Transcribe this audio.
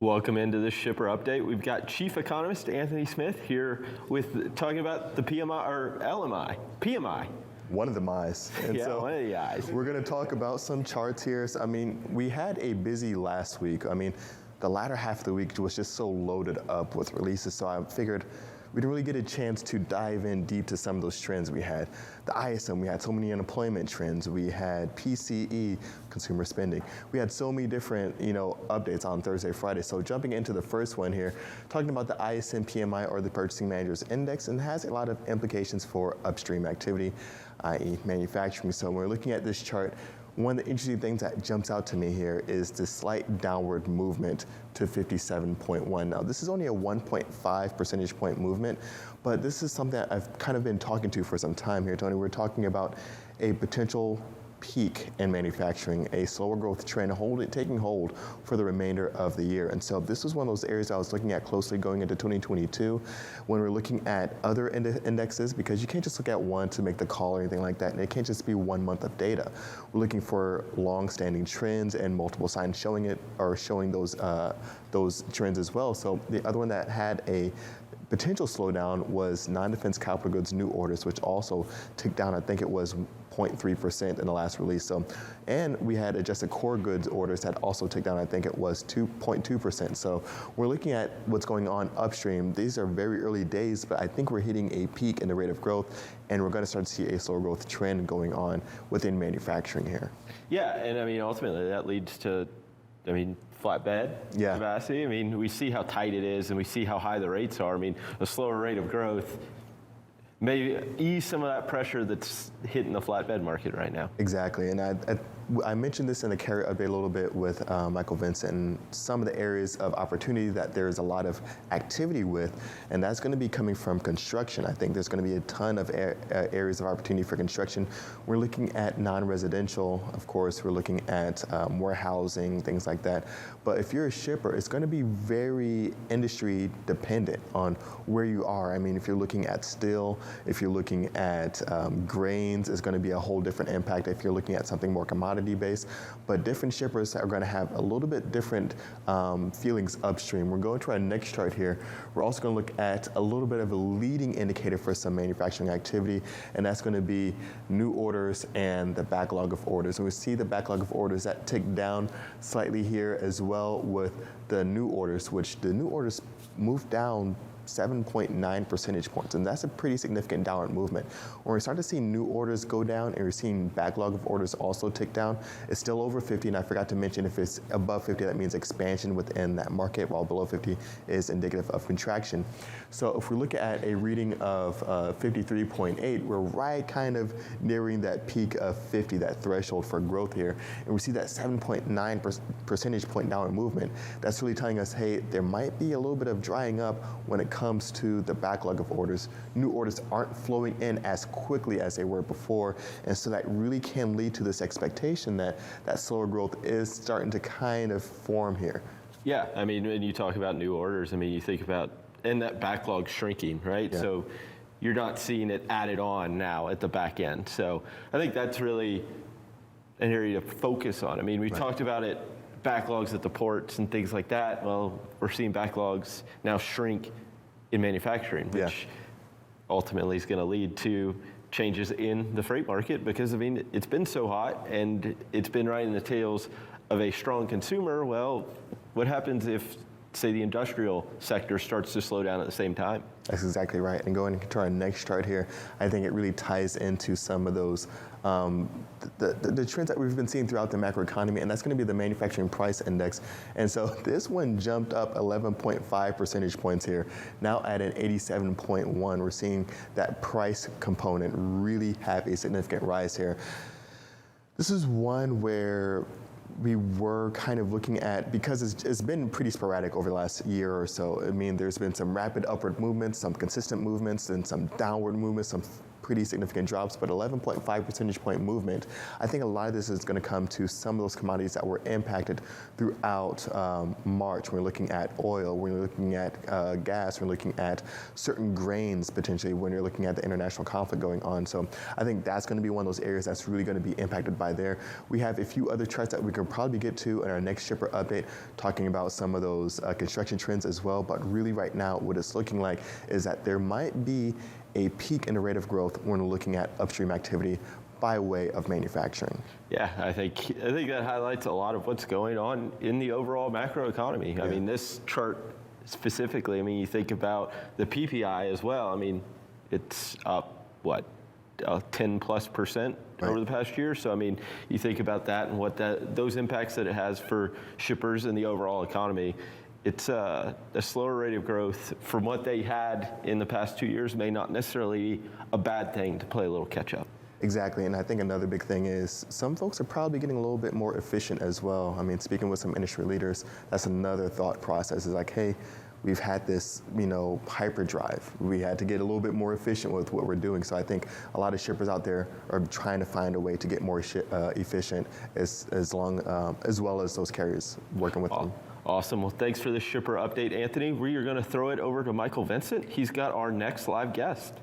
Welcome into this shipper update. We've got Chief Economist Anthony Smith here with talking about the PMI or LMI, PMI. One of the MIs. And yeah, so one of the I's. We're going to talk about some charts here. So, we had a busy last week. The latter half of the week was just so loaded up with releases, so I figured we didn't really get a chance to dive in deep to some of those trends we had. The ISM, we had so many unemployment trends. We had PCE, consumer spending. We had so many different, updates on Thursday, Friday. So jumping into the first one here, talking about the ISM PMI or the Purchasing Managers Index, and has a lot of implications for upstream activity, i.e. manufacturing. So when we're looking at this chart, one of the interesting things that jumps out to me here is the slight downward movement to 57.1. Now, this is only a 1.5 percentage point movement, but this is something that I've kind of been talking to for some time here, Tony. We're talking about a potential peak in manufacturing, a slower growth trend taking hold for the remainder of the year. And so this was one of those areas I was looking at closely going into 2022 when we're looking at other indexes, because you can't just look at one to make the call or anything like that. And it can't just be 1 month of data. We're looking for long-standing trends and multiple signs showing it or showing those trends as well. So the other one that had a potential slowdown was non-defense capital goods new orders, which also ticked down. I think it was 0.3% in the last release. So, and we had adjusted core goods orders that also ticked down. I think it was 2.2%. So we're looking at what's going on upstream. These are very early days, but I think we're hitting a peak in the rate of growth, and we're going to start to see a slower growth trend going on within manufacturing here. Yeah, and ultimately that leads to, flatbed capacity. We see how tight it is and we see how high the rates are. A slower rate of growth may ease some of that pressure that's hitting the flatbed market right now. Exactly, and I mentioned this in the carrier update a little bit with Michael Vincent, and some of the areas of opportunity that there's a lot of activity with, and that's going to be coming from construction. I think there's going to be a ton of areas of opportunity for construction. We're looking at non-residential, of course, we're looking at warehousing, things like that. But if you're a shipper, it's going to be very industry dependent on where you are. If you're looking at steel, if you're looking at grains, it's going to be a whole different impact. If you're looking at something more commodity based, but different shippers are going to have a little bit different feelings upstream. We're going to our next chart here. We're also going to look at a little bit of a leading indicator for some manufacturing activity, and that's going to be new orders and the backlog of orders. And we see the backlog of orders that ticked down slightly here as well with the new orders, which the new orders moved down 7.9 percentage points, and that's a pretty significant downward movement. When we start to see new orders go down and we're seeing backlog of orders also tick down, it's still over 50, and I forgot to mention if it's above 50, that means expansion within that market, while below 50 is indicative of contraction. So if we look at a reading of 53.8, we're right kind of nearing that peak of 50, that threshold for growth here, and we see that 7.9 percentage point downward movement. That's really telling us, hey, there might be a little bit of drying up when it comes to the backlog of orders. New orders aren't flowing in as quickly as they were before, and so that really can lead to this expectation that that slower growth is starting to kind of form here. Yeah, when you talk about new orders, you think about, and that backlog shrinking, right? Yeah. So you're not seeing it added on now at the back end. So I think that's really an area to focus on. We Right. talked about it, backlogs at the ports and things like that. Well, we're seeing backlogs now shrink in manufacturing, which ultimately is going to lead to changes in the freight market, because it's been so hot and it's been riding the tails of a strong consumer. Well, what happens if, say, the industrial sector starts to slow down at the same time? That's exactly right. And going to our next chart here, I think it really ties into some of those the trends that we've been seeing throughout the macroeconomy, and that's going to be the manufacturing price index. And so this one jumped up 11.5 percentage points here, now at an 87.1. We're seeing that price component really have a significant rise here. This is one where we were kind of looking at, because it's been pretty sporadic over the last year or so. There's been some rapid upward movements, some consistent movements, and some downward movements, some pretty significant drops, but 11.5 percentage point movement. I think a lot of this is going to come to some of those commodities that were impacted throughout March. We're looking at oil, we're looking at gas, we're looking at certain grains potentially when you're looking at the international conflict going on. So I think that's going to be one of those areas that's really going to be impacted by there. We have a few other charts that we could probably get to in our next shipper update, talking about some of those construction trends as well. But really right now, what it's looking like is that there might be a peak in the rate of growth when we're looking at upstream activity by way of manufacturing. Yeah, I think that highlights a lot of what's going on in the overall macroeconomy. I mean, this chart specifically, I mean, you think about the PPI as well. I mean, it's up, what, 10+% over the past year. So, I mean, you think about that and what those impacts that it has for shippers and the overall economy. It's a slower rate of growth from what they had in the past 2 years may not necessarily be a bad thing to play a little catch up. Exactly, and I think another big thing is some folks are probably getting a little bit more efficient as well. I mean, speaking with some industry leaders, that's another thought process is like, hey, we've had this, hyperdrive. We had to get a little bit more efficient with what we're doing. So I think a lot of shippers out there are trying to find a way to get more efficient as well as those carriers working with them. Awesome. Well, thanks for the shipper update, Anthony. We are going to throw it over to Michael Vincent. He's got our next live guest.